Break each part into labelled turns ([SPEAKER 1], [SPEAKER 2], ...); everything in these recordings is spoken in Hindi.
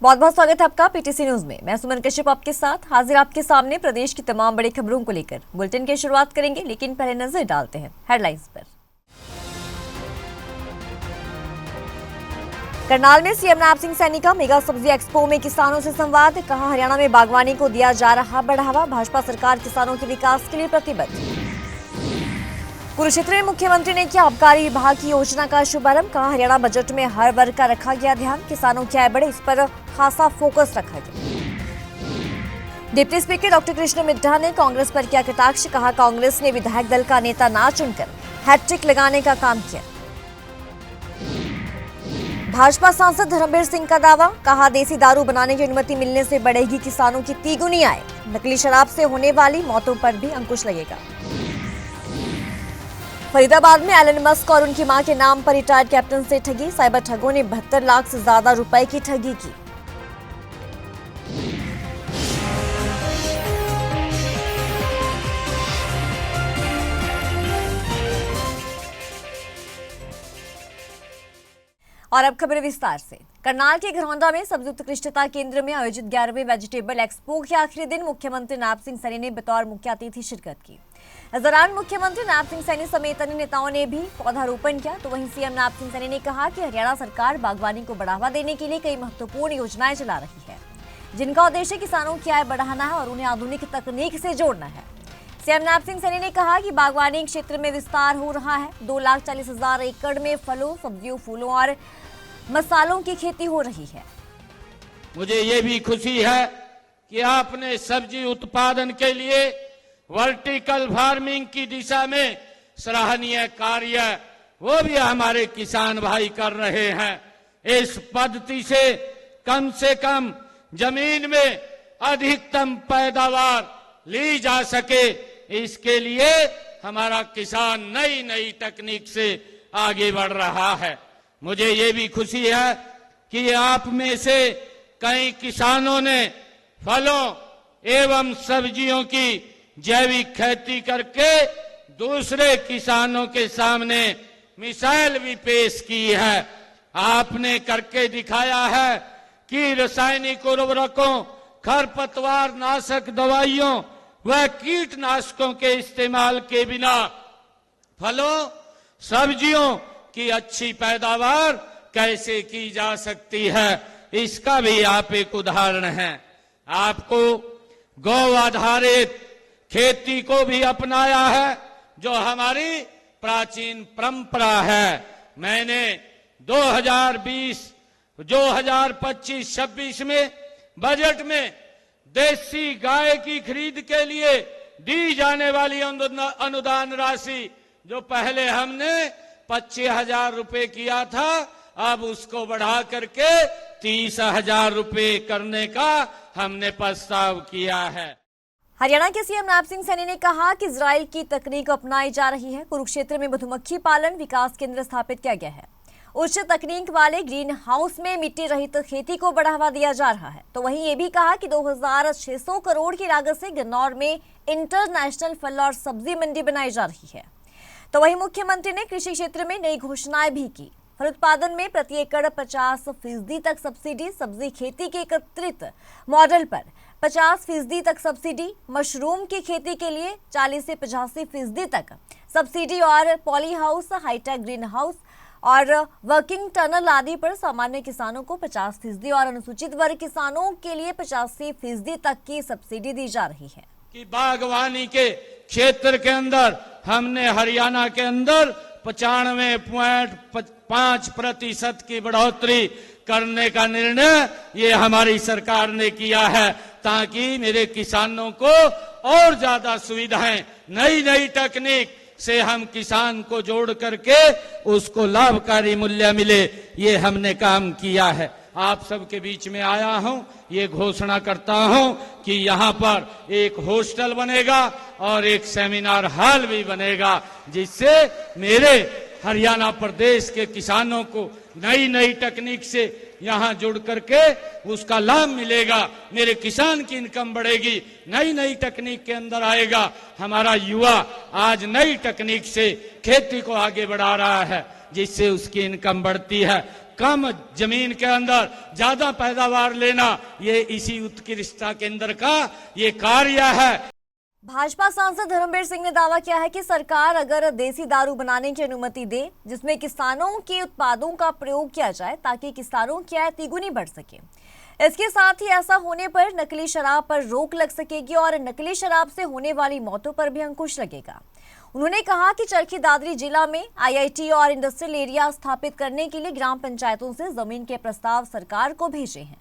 [SPEAKER 1] बहुत बहुत स्वागत है आपका पीटीसी न्यूज में। मैं सुमन कश्यप आपके साथ हाजिर आपके सामने प्रदेश की तमाम बड़ी खबरों को लेकर बुलेटिन की शुरुआत करेंगे, लेकिन पहले नजर डालते हैं हेडलाइंस पर। करनाल में सीएम नैब सिंह सैनी का मेगा सब्जी एक्सपो में किसानों से संवाद। कहा, हरियाणा में बागवानी को दिया जा रहा बढ़ावा, भाजपा सरकार किसानों के विकास के लिए प्रतिबद्ध। कुरुक्षेत्र में मुख्यमंत्री ने किया आबकारी विभाग की योजना का शुभारंभ। कहा, हरियाणा बजट में हर वर्ग का रखा गया ध्यान, किसानों की आय बढ़े इस पर खासा फोकस रखा गया। Deputy speaker doctor Krishna Middha ने कांग्रेस पर किया कटाक्ष। कहा, कांग्रेस ने विधायक दल का नेता ना चुनकर हैट्रिक लगाने का काम किया। भाजपा सांसद धर्मवीर सिंह का दावा। कहा, देसी दारू बनाने की अनुमति मिलने से बढ़ेगी किसानों की तिगुनी आय, नकली शराब से होने वाली मौतों पर भी अंकुश लगेगा। फरीदाबाद में एलन मस्क और उनकी मां के नाम पर रिटायर्ड कैप्टन से ठगी। साइबर ठगों ने 72 लाख से ज्यादा रुपए की ठगी की। और अब खबर विस्तार से। करनाल के घरौंडा में सब्जी उत्कृष्टता केंद्र में आयोजित 11वें वेजिटेबल एक्सपो के आखिरी दिन मुख्यमंत्री नैब सिंह सैनी ने बतौर मुख्य अतिथि शिरकत की। इस दौरान मुख्यमंत्री नैब सिंह सैनी समेत अन्य नेताओं ने भी पौधारोपण किया। तो वहीं सीएम नैब सिंह सैनी ने कहा कि हरियाणा सरकार बागवानी को बढ़ावा देने के लिए कई महत्वपूर्ण योजनाएं चला रही है, जिनका उद्देश्य किसानों की आय बढ़ाना है और उन्हें आधुनिक तकनीक से जोड़ना है। सीएम नैब सिंह सैनी ने कहा कि बागवानी क्षेत्र में विस्तार हो रहा है। 2,40,000 एकड़ में फलों, सब्जियों, फूलों और मसालों की खेती हो रही है।
[SPEAKER 2] मुझे ये भी खुशी है कि आपने सब्जी उत्पादन के लिए वर्टिकल फार्मिंग की दिशा में सराहनीय कार्य वो भी हमारे किसान भाई कर रहे हैं। इस पद्धति से कम जमीन में अधिकतम पैदावार ली जा सके, इसके लिए हमारा किसान नई नई तकनीक से आगे बढ़ रहा है। मुझे ये भी खुशी है कि आप में से कई किसानों ने फलों एवं सब्जियों की जैविक खेती करके दूसरे किसानों के सामने मिसाल भी पेश की है। आपने करके दिखाया है कि रासायनिक उर्वरकों, खरपतवार नाशक दवाइयों व कीटनाशकों के इस्तेमाल के बिना फलों, सब्जियों की अच्छी पैदावार कैसे की जा सकती है, इसका भी आप एक उदाहरण हैं। आपको गौ आधारित खेती को भी अपनाया है, जो हमारी प्राचीन परंपरा है। मैंने 2025-26 में बजट में देसी गाय की खरीद के लिए दी जाने वाली अनुदान राशि जो पहले हमने 25,000 रुपए किया था, अब उसको बढ़ा करके 30,000 रुपए करने का हमने प्रस्ताव किया है।
[SPEAKER 1] हरियाणा के सीएम नैब सिंह सैनी ने कहा कि इजराइल की तकनीक अपनाई जा रही है। कुरुक्षेत्र में मधुमक्खी पालन विकास केंद्र स्थापित किया गया है। उच्च तकनीक वाले ग्रीन हाउस में मिट्टी रहित खेती को बढ़ावा दिया जा रहा है। तो वहीं ये भी कहा कि 2,600 करोड़ की लागत से गन्नौर में इंटरनेशनल फल और सब्जी मंडी बनाई जा रही है। तो वहीं मुख्यमंत्री ने कृषि क्षेत्र में नई घोषणाएं भी की। फल उत्पादन में प्रति एकड़ 50% तक सब्सिडी, सब्जी खेती के एकत्रित मॉडल पर 50% तक सब्सिडी, मशरूम की खेती के लिए 40 से 85% तक सब्सिडी और poly house, hi-tech green house और वर्किंग टनल आदि पर सामान्य किसानों को 50% और अनुसूचित वर्ग किसानों के लिए 85% तक की सब्सिडी दी जा रही है।
[SPEAKER 2] कि बागवानी के क्षेत्र के अंदर हमने हरियाणा के अंदर 95.5% की बढ़ोतरी करने का निर्णय ये हमारी सरकार ने किया है, ताकि मेरे किसानों को और ज्यादा सुविधाएं, नई नई तकनीक से हम किसान को जोड़ करके उसको लाभकारी मूल्य मिले, ये हमने काम किया है। आप सबके बीच में आया हूं, ये घोषणा करता हूं कि यहाँ पर एक हॉस्टल बनेगा और एक सेमिनार हॉल भी बनेगा, जिससे मेरे हरियाणा प्रदेश के किसानों को नई नई तकनीक से यहाँ जुड़ करके उसका लाभ मिलेगा। मेरे किसान की इनकम बढ़ेगी, नई नई तकनीक के अंदर आएगा। हमारा युवा आज नई तकनीक से खेती को आगे बढ़ा रहा है, जिससे उसकी इनकम बढ़ती है। कम जमीन के अंदर ज्यादा पैदावार लेना, ये इसी उत्कृष्टता केंद्र का ये कार्य है।
[SPEAKER 1] भाजपा सांसद धर्मवीर सिंह ने दावा किया है कि सरकार अगर देसी दारू बनाने की अनुमति दे जिसमें किसानों के उत्पादों का प्रयोग किया जाए ताकि किसानों की आय तिगुनी बढ़ सके। इसके साथ ही ऐसा होने पर नकली शराब पर रोक लग सकेगी और नकली शराब से होने वाली मौतों पर भी अंकुश लगेगा। उन्होंने कहा कि चरखी दादरी जिला में IIT और इंडस्ट्रियल एरिया स्थापित करने के लिए ग्राम पंचायतों से जमीन के प्रस्ताव सरकार को भेजे हैं।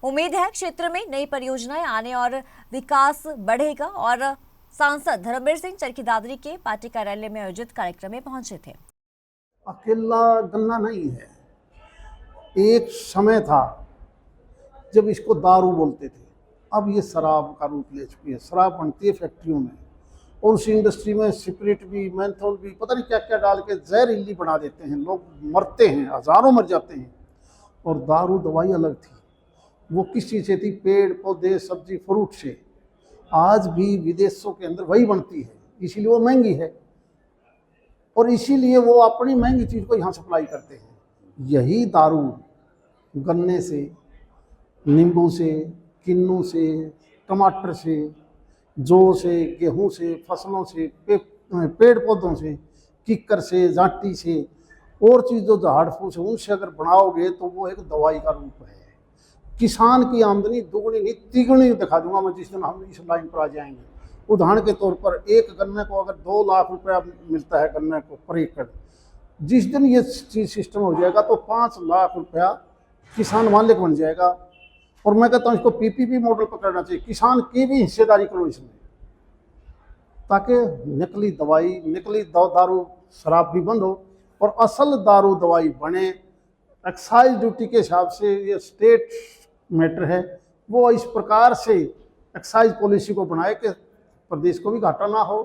[SPEAKER 1] उम्मीद है क्षेत्र में नई परियोजनाएं आने और विकास बढ़ेगा। और सांसद धर्मवीर सिंह चरखी दादरी के पार्टी कार्यालय में आयोजित कार्यक्रम में पहुंचे थे।
[SPEAKER 3] अकेला गन्ना नहीं है, एक समय था जब इसको दारू बोलते थे, अब ये शराब का रूप ले चुकी है। शराब बनती है फैक्ट्रियों में और उस इंडस्ट्री में स्पिरिट भी, मेंथोल भी, पता नहीं क्या क्या डाल के जहरीली बना देते हैं। लोग मरते हैं, हजारों मर जाते हैं। और दारू दवाई अलग थी, वो किस चीज़ से थी? पेड़ पौधे, सब्जी, फ्रूट से। आज भी विदेशों के अंदर वही बनती है, इसीलिए वो महंगी है और इसीलिए वो अपनी महंगी चीज़ को यहाँ सप्लाई करते हैं। यही दारू गन्ने से, नींबू से, किन्नू से, टमाटर से, जौ से, गेहूं से, फसलों से, पेड़ पौधों से, किक्कर से, जाटी से और चीज़ जो झाड़ फूस है उनसे अगर बनाओगे तो वो एक दवाई का रूप है। किसान की आमदनी दुगनी नहीं तिगुनी दिखा दूंगा मैं जिस दिन हम इस लाइन पर आ जाएंगे। उदाहरण के तौर पर एक गन्ने को अगर 2 लाख रुपया मिलता है गन्ने को पर एकड़, जिस दिन ये चीज सिस्टम हो जाएगा तो 5 लाख रुपया किसान मालिक बन जाएगा। और मैं कहता हूँ इसको PPP मॉडल पकड़ना चाहिए, किसान की भी हिस्सेदारी करो इसमें, ताकि नकली दवाई, नकली दारू शराब भी बंद हो और असल दारू दवाई बने। एक्साइज ड्यूटी के हिसाब से ये स्टेट मैटर है, वो इस प्रकार से एक्साइज पॉलिसी को बनाए कि प्रदेश को भी घाटा ना हो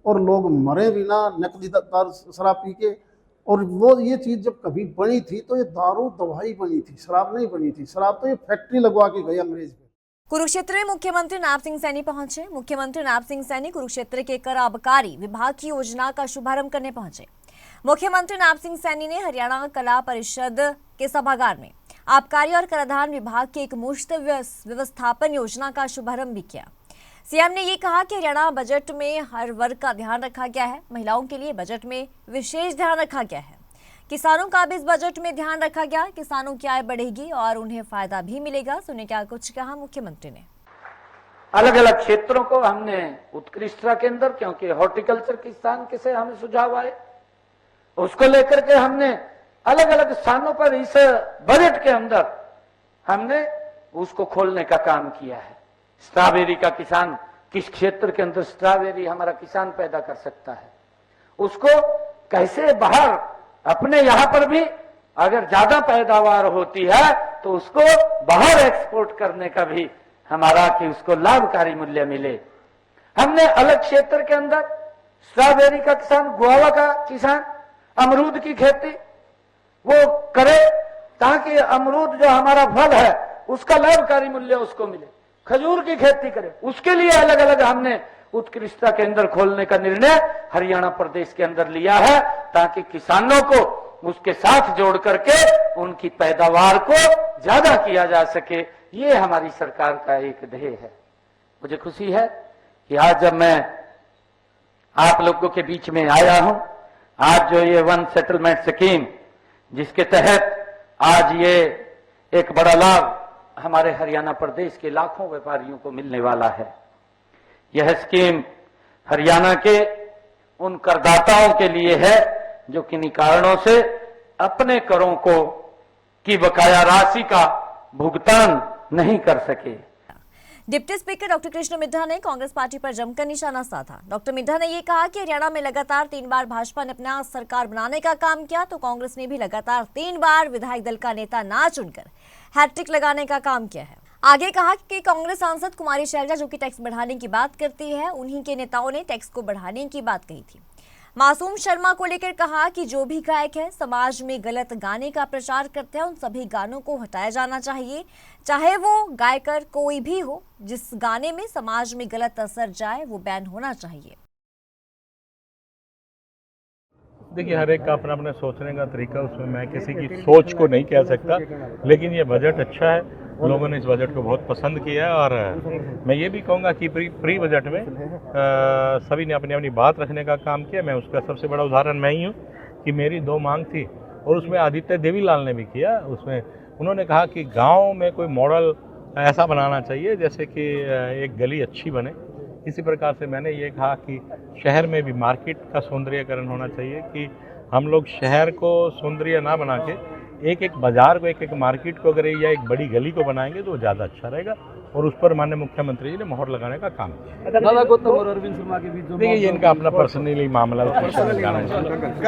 [SPEAKER 3] और लोग मरे भी ना नकली दारू शराब पी के। और वो ये चीज़ जब कभी बनी थी तो ये दारू दवाई बनी थी, शराब नहीं बनी थी। शराब तो ये फैक्ट्री लगवा के गए अंग्रेज पे।
[SPEAKER 1] कुरुक्षेत्र में मुख्यमंत्री नायब सिंह सैनी पहुंचे। मुख्यमंत्री नायब सिंह सैनी कुरुक्षेत्र के कर आबकारी विभाग की योजना का शुभारंभ करने पहुंचे। मुख्यमंत्री नायब सिंह सैनी ने हरियाणा कला परिषद के सभागार में आबकारी और कराधान विभाग की एक मुश्त व्यवस्थापन योजना का शुभारंभ भी किया। सीएम ने ये कहा कि हरियाणा बजट में हर वर्ग का ध्यान रखा गया है। महिलाओं के लिए बजट में विशेष ध्यान रखा गया है। किसानों का भी इस बजट में ध्यान रखा गया। किसानों की आय बढ़ेगी और उन्हें फायदा भी मिलेगा। सुनिए क्या कुछ कहा मुख्यमंत्री ने।
[SPEAKER 2] अलग अलग क्षेत्रों को हमने उत्कृष्टता केंद्र, क्योंकि हॉर्टिकल्चर किसान के से हमें सुझाव आए, उसको लेकर के हमने अलग अलग स्थानों पर इस बजट के अंदर हमने उसको खोलने का काम किया है। स्ट्रॉबेरी का किसान, किस क्षेत्र के अंदर स्ट्रॉबेरी हमारा किसान पैदा कर सकता है, उसको कैसे बाहर अपने यहां पर भी अगर ज्यादा पैदावार होती है तो उसको बाहर एक्सपोर्ट करने का भी हमारा कि उसको लाभकारी मूल्य मिले। हमने अलग क्षेत्र के अंदर स्ट्रॉबेरी का किसान, गुआवा का किसान, अमरूद की खेती वो करे ताकि अमरूद जो हमारा फल है उसका लाभकारी मूल्य उसको मिले। खजूर की खेती करे, उसके लिए अलग अलग हमने उत्कृष्टता केंद्र खोलने का निर्णय हरियाणा प्रदेश के अंदर लिया है, ताकि किसानों को उसके साथ जोड़ करके उनकी पैदावार को ज्यादा किया जा सके। ये हमारी सरकार का एक ध्येय है। मुझे खुशी है कि आज जब मैं आप लोगों के बीच में आया हूं, आज जो ये वन सेटलमेंट स्कीम जिसके तहत आज ये एक बड़ा लाभ हमारे हरियाणा प्रदेश के लाखों व्यापारियों को मिलने वाला है। यह स्कीम हरियाणा के उन करदाताओं के लिए है जो किन्हीं कारणों से अपने करों को की बकाया राशि का भुगतान नहीं कर सके।
[SPEAKER 1] Deputy speaker doctor Krishna Middha ने कांग्रेस पार्टी पर जमकर निशाना साधा। डॉक्टर मिड्ढा ने यह कहा कि हरियाणा में लगातार 3 बार भाजपा ने अपना सरकार बनाने का काम किया तो कांग्रेस ने भी लगातार 3 बार विधायक दल का नेता ना चुनकर हैट्रिक लगाने का काम किया है। आगे कहा कि कांग्रेस सांसद कुमारी शैलजा जो कि टैक्स बढ़ाने की बात करती है, उन्हीं के नेताओं ने टैक्स को बढ़ाने की बात कही थी। मासूम शर्मा को लेकर कहा कि जो भी गायक है समाज में गलत गाने का प्रचार करते हैं, उन सभी गानों को हटाया जाना चाहिए, चाहे वो गायकर कोई भी हो। जिस गाने में समाज में गलत असर जाए वो बैन होना चाहिए।
[SPEAKER 4] देखिए, हर एक का अपना अपना सोचने का तरीका, उसमें मैं किसी की सोच को नहीं कह सकता, लेकिन ये बजट अच्छा है। लोगों ने इस बजट को बहुत पसंद किया है और मैं ये भी कहूँगा कि प्री बजट में सभी ने अपनी अपनी बात रखने का काम किया। मैं उसका सबसे बड़ा उदाहरण मैं ही हूँ कि मेरी 2 मांग थी और उसमें आदित्य देवीलाल ने भी किया। उसमें उन्होंने कहा कि गाँव में कोई मॉडल ऐसा बनाना चाहिए जैसे कि एक गली अच्छी बने। इसी प्रकार से मैंने ये कहा कि शहर में भी मार्केट का सौंदर्यीकरण होना चाहिए, कि हम लोग शहर को सौंदर्य ना बना के एक एक बाजार को, एक एक मार्केट को अगर या एक बड़ी गली को बनाएंगे तो ज़्यादा अच्छा रहेगा। और उस पर माननीय मुख्यमंत्री जी ने मोहर लगाने का काम किया।
[SPEAKER 5] दादा गौतम और अरविंद शर्मा के बीच जो
[SPEAKER 4] देखिए, ये इनका अपना पर्सनली मामला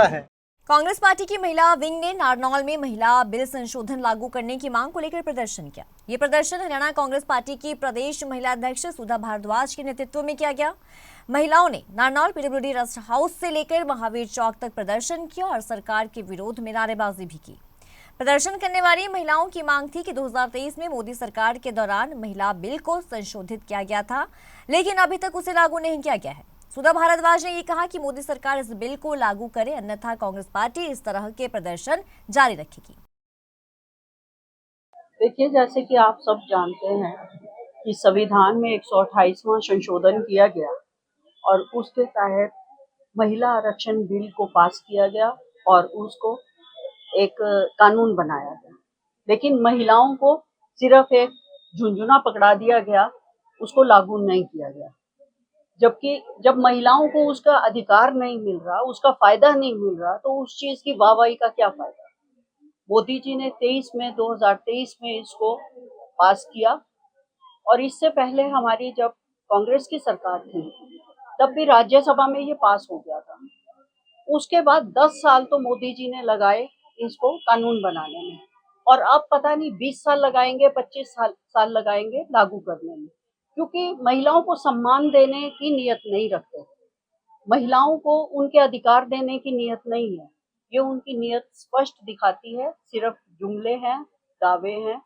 [SPEAKER 4] है।
[SPEAKER 1] कांग्रेस पार्टी की महिला विंग ने नारनौल में महिला बिल संशोधन लागू करने की मांग को लेकर प्रदर्शन किया। ये प्रदर्शन हरियाणा कांग्रेस पार्टी की प्रदेश महिला अध्यक्ष सुधा भारद्वाज के नेतृत्व में किया गया। महिलाओं ने नारनौल पीडब्ल्यूडी रेस्ट हाउस से लेकर महावीर चौक तक प्रदर्शन किया और सरकार के विरोध में नारेबाजी भी की। प्रदर्शन करने वाली महिलाओं की मांग थी कि 2023 में मोदी सरकार के दौरान महिला बिल को संशोधित किया गया था, लेकिन अभी तक उसे लागू नहीं किया गया है। सुधा भारद्वाज ने ये कहा कि मोदी सरकार इस बिल को लागू करे, अन्यथा कांग्रेस पार्टी इस तरह के प्रदर्शन जारी रखेगी।
[SPEAKER 6] देखिए, जैसे कि आप सब जानते हैं कि संविधान में 128वां संशोधन किया गया और उसके तहत महिला आरक्षण बिल को पास किया गया और उसको एक कानून बनाया गया। लेकिन महिलाओं को सिर्फ एक झुंझुना पकड़ा दिया गया, उसको लागू नहीं किया गया। जबकि जब महिलाओं को उसका अधिकार नहीं मिल रहा, उसका फायदा नहीं मिल रहा, तो उस चीज की वाहवाही का क्या फायदा। मोदी जी ने 23 मई 2023 में इसको पास किया और इससे पहले हमारी जब कांग्रेस की सरकार थी तब भी राज्यसभा में ये पास हो गया था। उसके बाद 10 साल तो मोदी जी ने लगाए इसको कानून बनाने में, और अब पता नहीं 20 साल लगाएंगे, 25 साल लगाएंगे लागू करने में, क्योंकि महिलाओं को सम्मान देने की नीयत नहीं रखते, महिलाओं को उनके अधिकार देने की नीयत नहीं है। ये उनकी नीयत स्पष्ट दिखाती है, सिर्फ जुमले हैं, दावे हैं,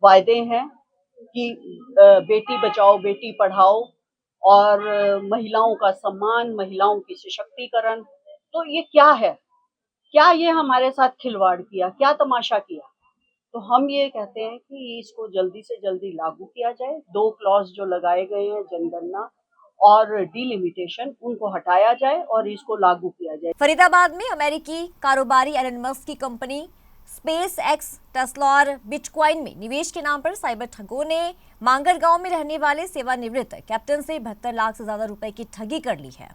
[SPEAKER 6] वायदे हैं कि बेटी बचाओ बेटी पढ़ाओ और महिलाओं का सम्मान, महिलाओं की सशक्तिकरण। तो ये क्या है? क्या ये हमारे साथ खिलवाड़ किया, क्या तमाशा किया? तो हम ये कहते हैं कि इसको जल्दी से जल्दी लागू किया जाए। 2 क्लॉज जो लगाए गए हैं, जनगणना और डिलिमिटेशन, उनको हटाया जाए और इसको लागू किया जाए।
[SPEAKER 1] फरीदाबाद में अमेरिकी कारोबारी एलन मस्क की कंपनी स्पेस एक्स, टेस्ला और बिटकॉइन में निवेश के नाम पर साइबर ठगों ने मांगर गांव में रहने वाले सेवानिवृत्त कैप्टन से 72 लाख से ज्यादा रुपए की ठगी कर ली है।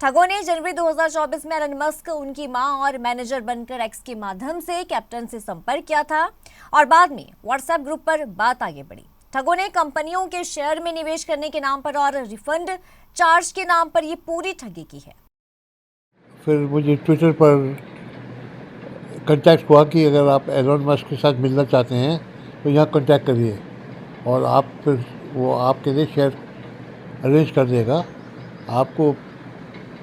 [SPEAKER 1] ठगों ने जनवरी 2024 में एलन मस्क, उनकी मां और मैनेजर बनकर एक्स के माध्यम से कैप्टन से संपर्क किया था और बाद में व्हाट्सएप ग्रुप पर बात आगे बढ़ी। ठगों ने कंपनियों के शेयर में निवेश करने के नाम पर और रिफंड चार्ज के नाम पर ये पूरी ठगी की है।
[SPEAKER 7] फिर मुझे ट्विटर पर कांटेक्ट हुआ कि अगर आप एलन मस्क के साथ मिलना चाहते हैं तो यहाँ कांटेक्ट करिए और आप फिर वो आपके लिए शेयर अरेंज कर देगा। आपको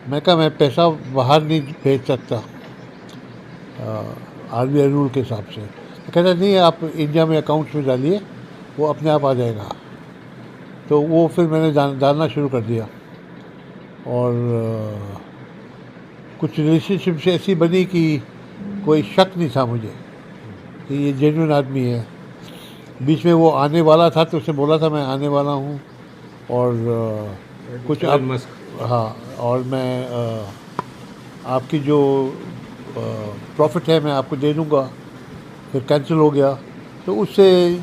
[SPEAKER 7] मैं कहा मैं पैसा बाहर नहीं भेज सकता RBI रूल के हिसाब से। तो कहता नहीं, आप इंडिया में अकाउंट्स में डालिए, वो अपने आप आ जाएगा। तो वो फिर मैंने डालना शुरू कर दिया और कुछ रिलेशनशिप ऐसी बनी कि कोई शक नहीं था मुझे कि ये जेन्युइन आदमी है। बीच में वो आने वाला था तो उसने बोला था मैं आने वाला हूँ और कुछ अब हाँ, और मैं आपकी जो प्रॉफिट है मैं आपको दे दूँगा। फिर कैंसिल हो गया, तो उससे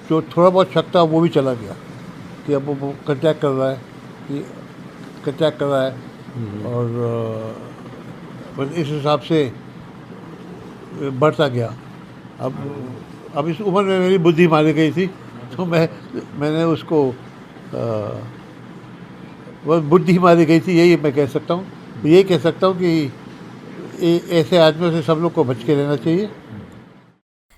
[SPEAKER 7] जो थोड़ा बहुत शक था वो भी चला गया कि अब वो कांटेक्ट कर रहा है, कि कांटेक्ट कर रहा है और इस हिसाब से बढ़ता गया। अब इस उम्र में मेरी बुद्धि मारी गई थी, तो मैंने उसको वो बुद्धि मारी गई थी, यही मैं कह सकता हूँ। यही कह सकता हूँ कि ऐसे आदमियों से सब लोग को बच के रहना चाहिए।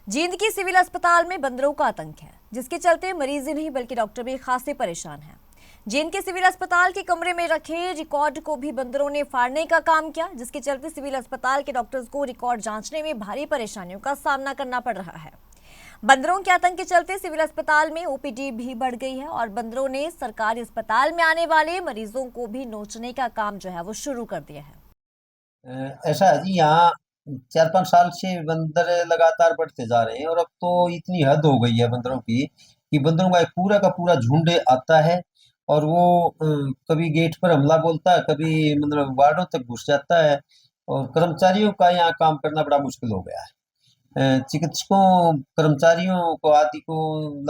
[SPEAKER 1] जींद की सिविल अस्पताल में बंदरों का आतंक है, जिसके चलते मरीज ही नहीं बल्कि डॉक्टर भी खासे परेशान हैं। जींद के सिविल अस्पताल के कमरे में रखे रिकॉर्ड को भी बंदरों ने फाड़ने का काम किया, जिसके चलते सिविल अस्पताल के डॉक्टर्स को रिकॉर्ड जांचने में भारी परेशानियों का सामना करना पड़ रहा है। बंदरों के आतंक के चलते सिविल अस्पताल में OPD भी बढ़ गई है और बंदरों ने सरकारी अस्पताल में आने वाले मरीजों को भी नोचने का काम जो है वो शुरू कर दिया है।
[SPEAKER 8] ऐसा है जी, यहाँ 4-5 साल से बंदर लगातार बढ़ते जा रहे हैं और अब तो इतनी हद हो गई है बंदरों की कि बंदरों का एक पूरा का पूरा झुंड आता है और वो कभी गेट पर हमला बोलता है, कभी मतलब वार्डों तक घुस जाता है और कर्मचारियों का यहाँ काम करना बड़ा मुश्किल हो गया है। चिकित्सकों, कर्मचारियों को आदि को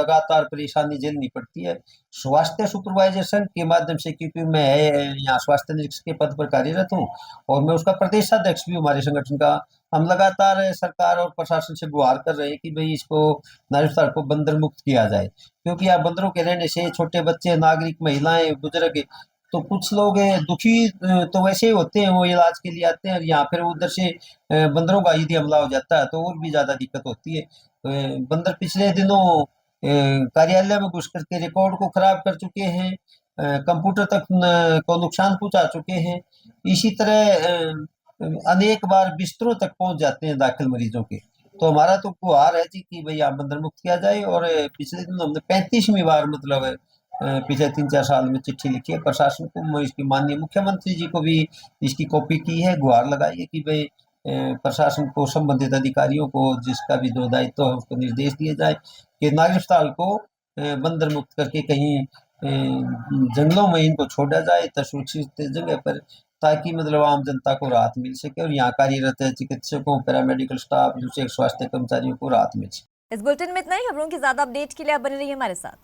[SPEAKER 8] लगातार परेशानी झेलनी पड़ती है। स्वास्थ्य सुपरवाइजर संघ के माध्यम से, क्योंकि मैं यहाँ स्वास्थ्य निरीक्षक के पद पर कार्यरत हूँ और मैं उसका प्रदेशाध्यक्ष भी हूँ हमारे संगठन का, हम लगातार सरकार और प्रशासन से गुहार कर रहे हैं कि भाई इसको नारियल को बंदर मुक्त किया जाए, क्योंकि यहाँ बंदरों के रहने से छोटे बच्चे, नागरिक, महिलाएं, बुजुर्ग, तो कुछ लोग दुखी तो वैसे ही होते हैं, वो इलाज के लिए आते हैं और यहाँ फिर उधर से बंदरों का यदि हमला हो जाता है तो और भी ज्यादा दिक्कत होती है। बंदर पिछले दिनों कार्यालय में घुस करके रिकॉर्ड को खराब कर चुके हैं, कंप्यूटर तक को नुकसान पहुंचा चुके हैं। इसी तरह अनेक बार बिस्तरों तक पहुंच जाते हैं दाखिल मरीजों के। तो हमारा तो गुहार है जी कि भाई आप बंदर मुक्त किया जाए। और पिछले दिनों हमने 35वीं बार मतलब पिछले 3-4 साल में चिट्ठी लिखी है प्रशासन को, मैं इसकी माननीय मुख्यमंत्री जी को भी इसकी कॉपी की है, गुहार लगाई है कि भाई प्रशासन को, संबंधित अधिकारियों को जिसका भी जो दायित्व है उसको निर्देश दिए जाए कि नागिन अस्पताल को बंदर मुक्त करके कहीं जंगलों में इनको छोड़ा जाए सुरक्षित जगह पर, ताकि मतलब आम जनता को राहत मिल सके और यहाँ कार्यरत चिकित्सकों, पैरामेडिकल स्टाफ, दूसरे स्वास्थ्य कर्मचारियों को राहत मिल सके।
[SPEAKER 1] इस बुलेटिन में इतना ही। खबरों की ज्यादा अपडेट के लिए आप बने रहिए हमारे साथ।